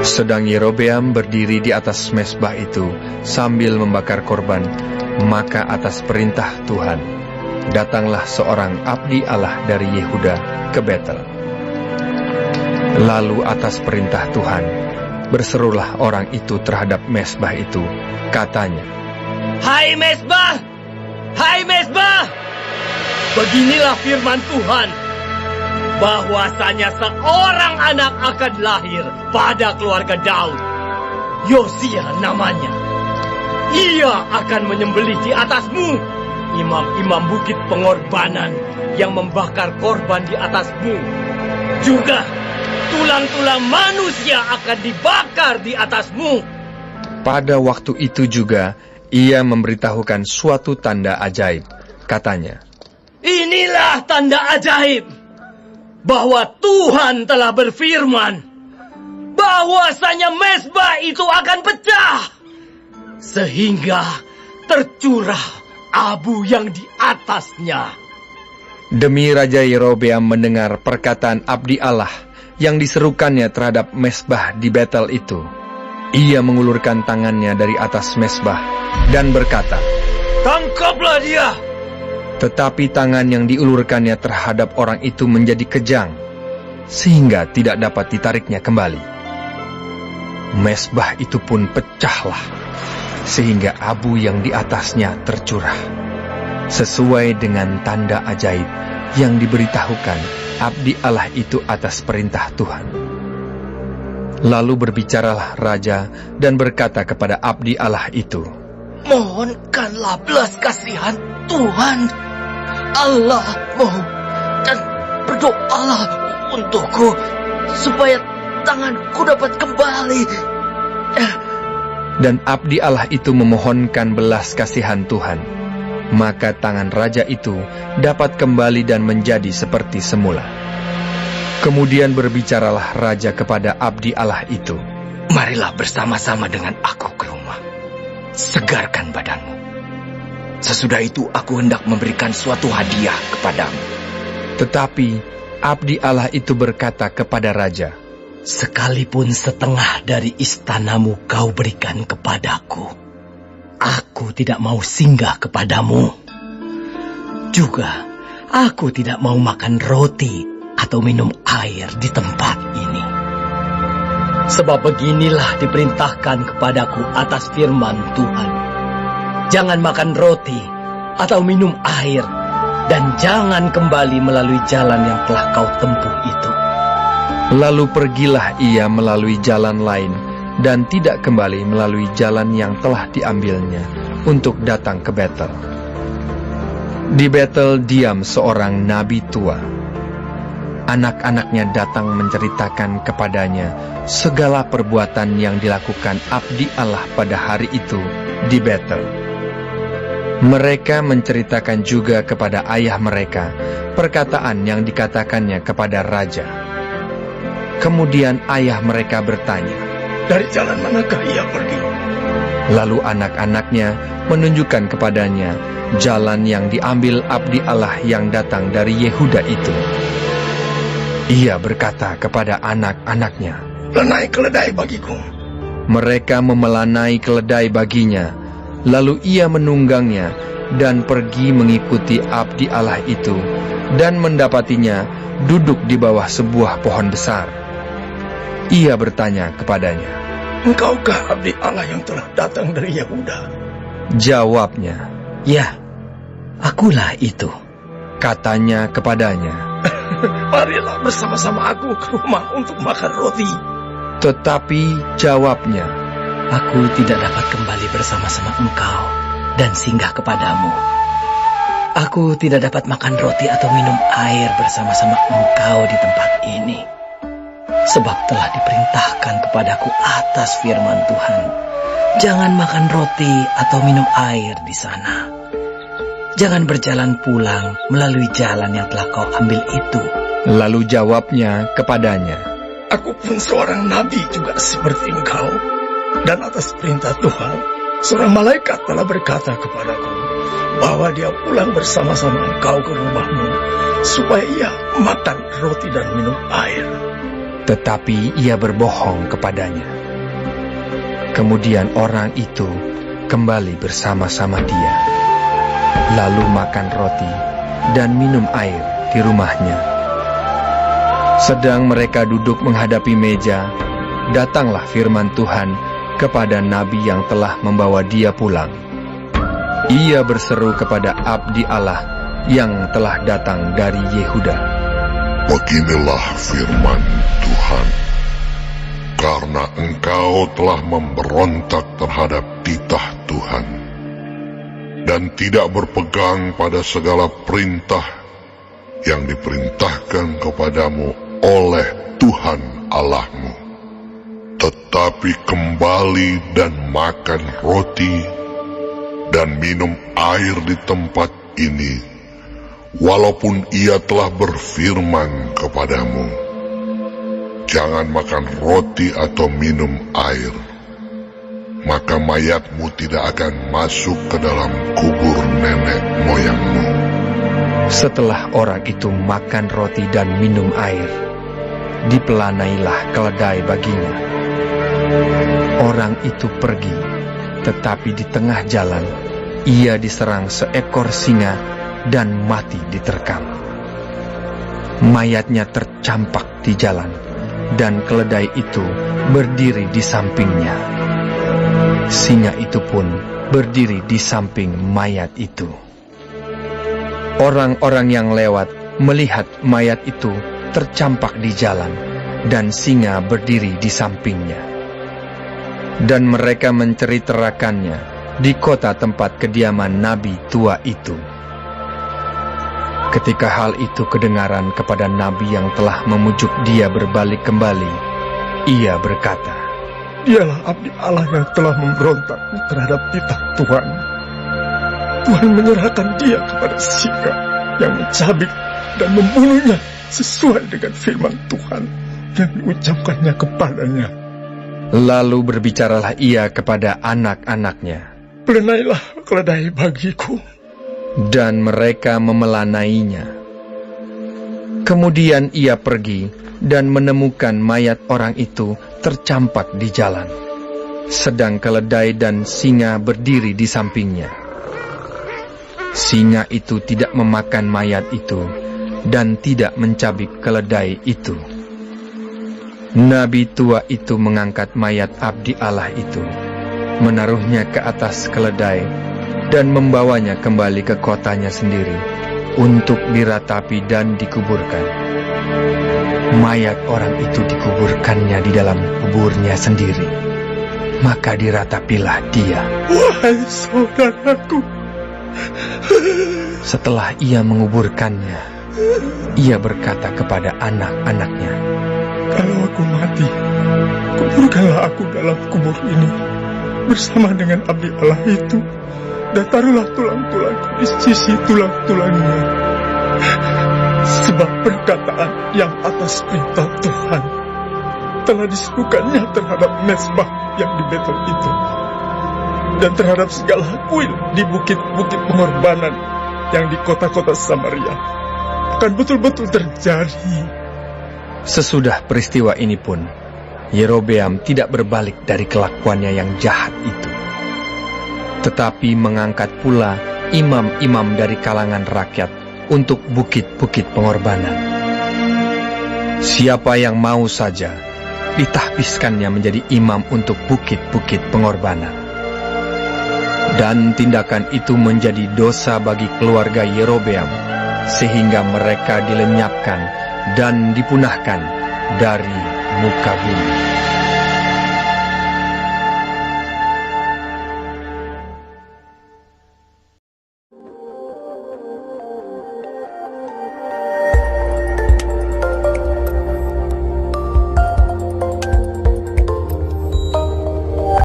Sedang Yerobeam berdiri di atas mezbah itu sambil membakar korban, maka atas perintah Tuhan, datanglah seorang abdi Allah dari Yehuda ke Betel. Lalu atas perintah Tuhan, berserulah orang itu terhadap mezbah itu, katanya, Hai mezbah! Hai mezbah! Beginilah firman Tuhan, bahwasanya seorang anak akan lahir pada keluarga Daud. Yosia namanya. Ia akan menyembelih di atasmu imam-imam bukit pengorbanan yang membakar korban di atasmu. Juga tulang-tulang manusia akan dibakar di atasmu. Pada waktu itu juga ia memberitahukan suatu tanda ajaib. Katanya, Inilah tanda ajaib, bahwa Tuhan telah berfirman, bahwasanya mezbah itu akan pecah, sehingga tercurah abu yang di atasnya. demi Raja Yerobeam mendengar perkataan abdi Allah yang diserukannya terhadap mezbah di Betel itu, ia mengulurkan tangannya dari atas mezbah dan berkata, Tangkaplah dia! Tetapi tangan yang diulurkannya terhadap orang itu menjadi kejang, sehingga tidak dapat ditariknya kembali. Mezbah itu pun pecahlah, sehingga abu yang di atasnya tercurah, sesuai dengan tanda ajaib yang diberitahukan abdi Allah itu atas perintah Tuhan. Lalu berbicaralah raja dan berkata kepada abdi Allah itu, Mohonkanlah belas kasihan Tuhan Allahmu, dan berdoalah untukku, supaya tanganku dapat kembali. Dan abdi Allah itu memohonkan belas kasihan Tuhan. Maka tangan raja itu dapat kembali dan menjadi seperti semula. Kemudian berbicaralah raja kepada abdi Allah itu, Marilah bersama-sama dengan aku ke rumah. Segarkan badanmu. Sesudah itu aku hendak memberikan suatu hadiah kepadamu. Tetapi abdi Allah itu berkata kepada raja, Sekalipun setengah dari istanamu kau berikan kepadaku, aku tidak mau singgah kepadamu. Juga aku tidak mau makan roti atau minum air di tempat ini. Sebab beginilah diperintahkan kepadaku atas firman Tuhan. Jangan makan roti atau minum air, dan jangan kembali melalui jalan yang telah kau tempuh itu. Lalu pergilah ia melalui jalan lain, dan tidak kembali melalui jalan yang telah diambilnya untuk datang ke Betel. Di Betel diam seorang nabi tua. Anak-anaknya datang menceritakan kepadanya segala perbuatan yang dilakukan abdi Allah pada hari itu di Betel. Mereka menceritakan juga kepada ayah mereka perkataan yang dikatakannya kepada raja. Kemudian ayah mereka bertanya, Dari jalan manakah ia pergi? Lalu anak-anaknya menunjukkan kepadanya jalan yang diambil abdi Allah yang datang dari Yehuda itu. Ia berkata kepada anak-anaknya, Lanai keledai bagiku. Mereka memelanai keledai baginya. Lalu ia menunggangnya dan pergi mengikuti abdi Allah itu, dan mendapatinya duduk di bawah sebuah pohon besar. Ia bertanya kepadanya, Engkaukah abdi Allah yang telah datang dari Yehuda? Jawabnya, Ya, akulah itu. Katanya kepadanya, Marilah bersama-sama aku ke rumah untuk makan roti. Tetapi jawabnya, Aku tidak dapat kembali bersama-sama engkau dan singgah kepadamu. Aku tidak dapat makan roti atau minum air bersama-sama engkau di tempat ini. Sebab telah diperintahkan kepadaku atas firman Tuhan, jangan makan roti atau minum air di sana. Jangan berjalan pulang melalui jalan yang telah kau ambil itu. Lalu jawabnya kepadanya, Aku pun seorang nabi juga seperti engkau. Dan atas perintah Tuhan, seorang malaikat telah berkata kepadaku, bahwa dia pulang bersama-sama engkau ke rumahmu, supaya ia makan roti dan minum air. Tetapi ia berbohong kepadanya. Kemudian orang itu kembali bersama-sama dia, lalu makan roti dan minum air di rumahnya. Sedang mereka duduk menghadapi meja, datanglah firman Tuhan kepada nabi yang telah membawa dia pulang. Ia berseru kepada abdi Allah yang telah datang dari Yehuda. Beginilah firman Tuhan. Karena engkau telah memberontak terhadap titah Tuhan dan tidak berpegang pada segala perintah yang diperintahkan kepadamu oleh Tuhan Allahmu, tetapi kembali dan makan roti dan minum air di tempat ini, walaupun ia telah berfirman kepadamu, jangan makan roti atau minum air, maka mayatmu tidak akan masuk ke dalam kubur nenek moyangmu. Setelah orang itu makan roti dan minum air, dipelanailah keledai baginya. Orang itu pergi, tetapi di tengah jalan ia diserang seekor singa dan mati diterkam. Mayatnya tercampak di jalan, dan keledai itu berdiri di sampingnya. Singa itu pun berdiri di samping mayat itu. Orang-orang yang lewat melihat mayat itu tercampak di jalan, dan singa berdiri di sampingnya. Dan mereka menceritakannya di kota tempat kediaman nabi tua itu. Ketika hal itu kedengaran kepada nabi yang telah memujuk dia berbalik kembali, ia berkata, "Dialah abdi Allah yang telah memberontak terhadap titah Tuhan. Tuhan menyerahkan dia kepada singa yang mencabik dan membunuhnya sesuai dengan firman Tuhan yang diucapkannya kepadanya." Lalu berbicaralah ia kepada anak-anaknya, "Pelenailah keledai bagiku." Dan mereka memelanainya. Kemudian ia pergi dan menemukan mayat orang itu tercampak di jalan, sedang keledai dan singa berdiri di sampingnya. Singa itu tidak memakan mayat itu dan tidak mencabik keledai itu. Nabi tua itu mengangkat mayat abdi Allah itu, menaruhnya ke atas keledai, dan membawanya kembali ke kotanya sendiri untuk diratapi dan dikuburkan. Mayat orang itu dikuburkannya di dalam kuburnya sendiri. Maka diratapilah dia. "Wahai saudaraku," setelah ia menguburkannya, ia berkata kepada anak-anaknya, "Kalau aku mati, kuburkanlah aku dalam kubur ini bersama dengan abdi Allah itu, dan taruhlah tulang-tulangku di sisi tulang-tulangnya. Sebab perkataan yang atas perintah Tuhan telah disuruhkannya terhadap mezbah yang di Betel itu, dan terhadap segala kuil di bukit-bukit pengorbanan yang di kota-kota Samaria, akan betul-betul terjadi." Sesudah peristiwa ini pun, Yerobeam tidak berbalik dari kelakuannya yang jahat itu, tetapi mengangkat pula imam-imam dari kalangan rakyat untuk bukit-bukit pengorbanan. Siapa yang mau saja, ditahbiskannya menjadi imam untuk bukit-bukit pengorbanan. Dan tindakan itu menjadi dosa bagi keluarga Yerobeam, sehingga mereka dilenyapkan dan dipunahkan dari muka bumi.